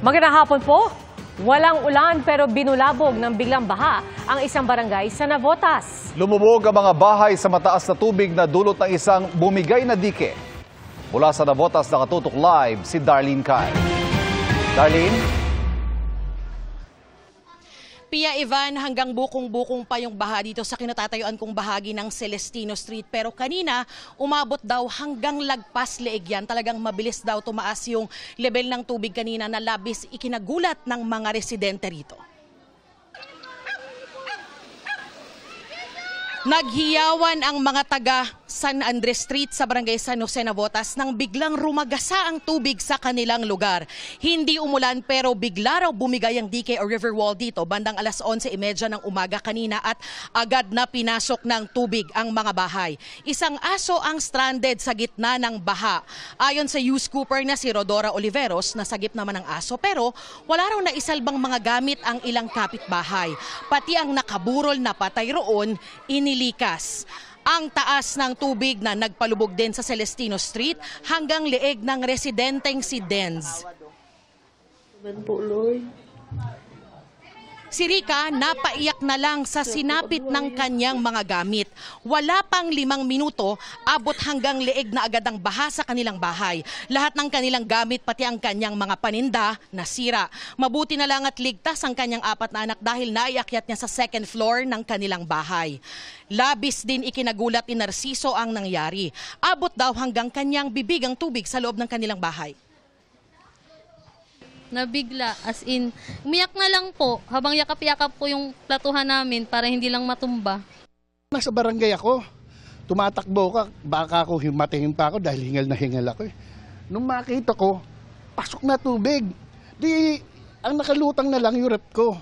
Magandang hapon po. Walang ulan pero binulabog ng biglang baha ang isang barangay sa Navotas. Lumubog ang mga bahay sa mataas na tubig na dulot ng isang bumigay na dike. Mula sa Navotas nakatutok live si Darlene Kai. Darlene? Pia Ivan, hanggang bukong-bukong pa yung baha dito sa kinatatayuan kong bahagi ng Celestino Street. Pero kanina, umabot daw hanggang lagpas leeg yan. Talagang mabilis daw tumaas yung level ng tubig kanina na labis ikinagulat ng mga residente rito. Naghiyawan ang mga taga San Andres Street sa barangay San Jose Navotas nang biglang rumagasa ang tubig sa kanilang lugar. Hindi umulan pero bigla raw bumigay ang dike o river wall dito bandang alas 11:30 ng umaga kanina at agad na pinasok ng tubig ang mga bahay. Isang aso ang stranded sa gitna ng baha. Ayon sa youth scooper na si Rodora Oliveros, nasagip naman ang aso pero wala raw naisalbang mga gamit ang ilang kapitbahay. Pati ang nakaburol na patay roon, inilikas. Ang taas ng tubig na nagpalubog din sa Celestino Street hanggang leeg ng residenteng si Denz. Si Rica napaiyak na lang sa sinapit ng kanyang mga gamit. Wala pang 5 minuto, abot hanggang leeg na agad ang baha sa kanilang bahay. Lahat ng kanilang gamit pati ang kanyang mga paninda nasira. Mabuti na lang at ligtas ang kanyang 4 na anak dahil naiakyat niya sa 2nd floor ng kanilang bahay. Labis din ikinagulat ni Narciso ang nangyari. Abot daw hanggang kanyang bibig ang tubig sa loob ng kanilang bahay. Nabigla, as in, umiyak na lang po habang yakap-yakap po yung platuhan namin para hindi lang matumba. Nasa barangay ako, tumatakbo ka, baka ako himatingin pa ako dahil hingal na hingal ako. Nung makita ko, pasok na tubig. Di, ang nakalutang na lang yung rep ko.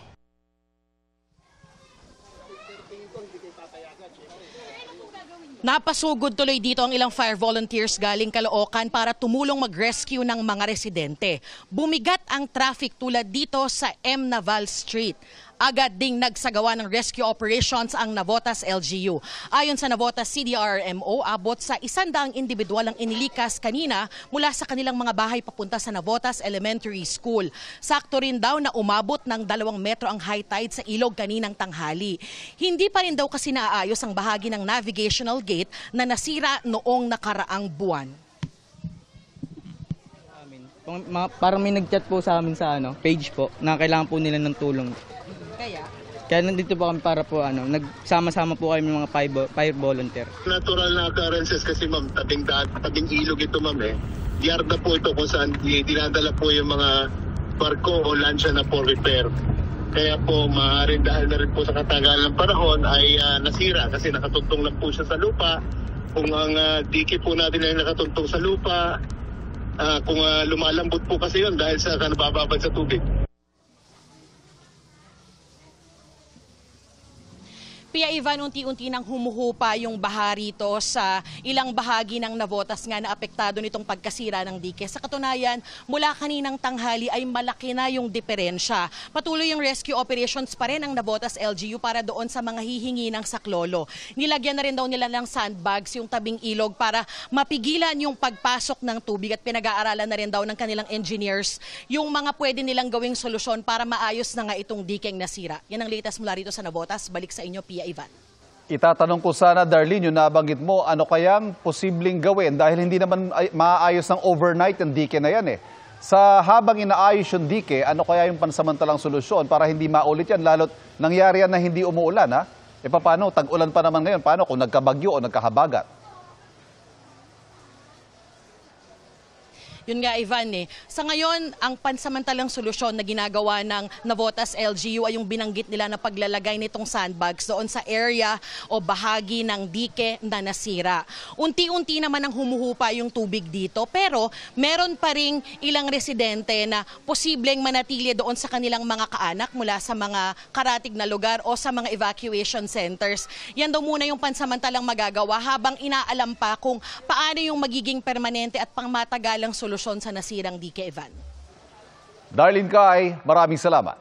Napasugod tuloy dito ang ilang fire volunteers galing Caloocan para tumulong mag-rescue ng mga residente. Bumigat ang traffic tulad dito sa M. Naval Street. Agad ding nagsagawa ng rescue operations ang Navotas LGU. Ayon sa Navotas CDRMO, abot sa 100 individual ang inilikas kanina mula sa kanilang mga bahay papunta sa Navotas Elementary School. Sakto rin daw na umabot ng 2 metro ang high tide sa ilog kaninang tanghali. Hindi pa rin daw kasi naaayos ang bahagi ng navigational gate na nasira noong nakaraang buwan. Parang may nag-chat po sa amin sa page po na kailangan po nila ng tulong. Kaya nandito po kami para po nagsama-sama po kami ng mga fire volunteer. Natural na occurrences kasi ma'am, tabing ilog ito ma'am eh. Yarda po ito kung saan dinadala po yung mga barko o lansya na for repair. Kaya po maaaring dahil na rin po sa katagalan ng panahon ay nasira kasi nakatuntong lang po siya sa lupa. Kung ang dike po natin ay nakatuntong sa lupa, kung lumalambot po kasi yun dahil sa nabababad sa tubig. Pia Ivan, unti-unti nang humuhupa yung baha rito sa ilang bahagi ng Navotas nga na apektado nitong pagkasira ng dike. Sa katunayan, mula kaninang tanghali ay malaki na yung diferensya. Patuloy yung rescue operations pa rin ng Navotas LGU para doon sa mga hihingi ng saklolo. Nilagyan na rin daw nila ng sandbags yung tabing ilog para mapigilan yung pagpasok ng tubig at pinag-aaralan na rin daw ng kanilang engineers yung mga pwede nilang gawing solusyon para maayos na nga itong dikeng nasira. Yan ang latest mula rito sa Navotas. Balik sa inyo, Pia Ivan. Itatanong ko sana, Darlene, yung nabanggit mo, ano kayang posibleng gawin dahil hindi naman maaayos ng overnight yung dike na yan eh. Sa habang inaayos yung dike, ano kaya yung pansamantalang solusyon para hindi maulit yan, lalo't nangyari yan na hindi umuulan ha? E paano, tag-ulan pa naman ngayon, paano kung nagkabagyo o nagkahabagat? Yun nga, Ivan Sa ngayon, ang pansamantalang solusyon na ginagawa ng Navotas LGU ay yung binanggit nila na paglalagay nitong sandbags doon sa area o bahagi ng dike na nasira. Unti-unti naman ang humuhupa yung tubig dito pero meron pa ring ilang residente na posibleng manatili doon sa kanilang mga kaanak mula sa mga karatig na lugar o sa mga evacuation centers. Yan daw muna yung pansamantalang magagawa habang inaalam pa kung paano yung magiging permanente at pangmatagalang solusyon sa nasirang dike, Ivan. Darlene Kai, maraming salamat.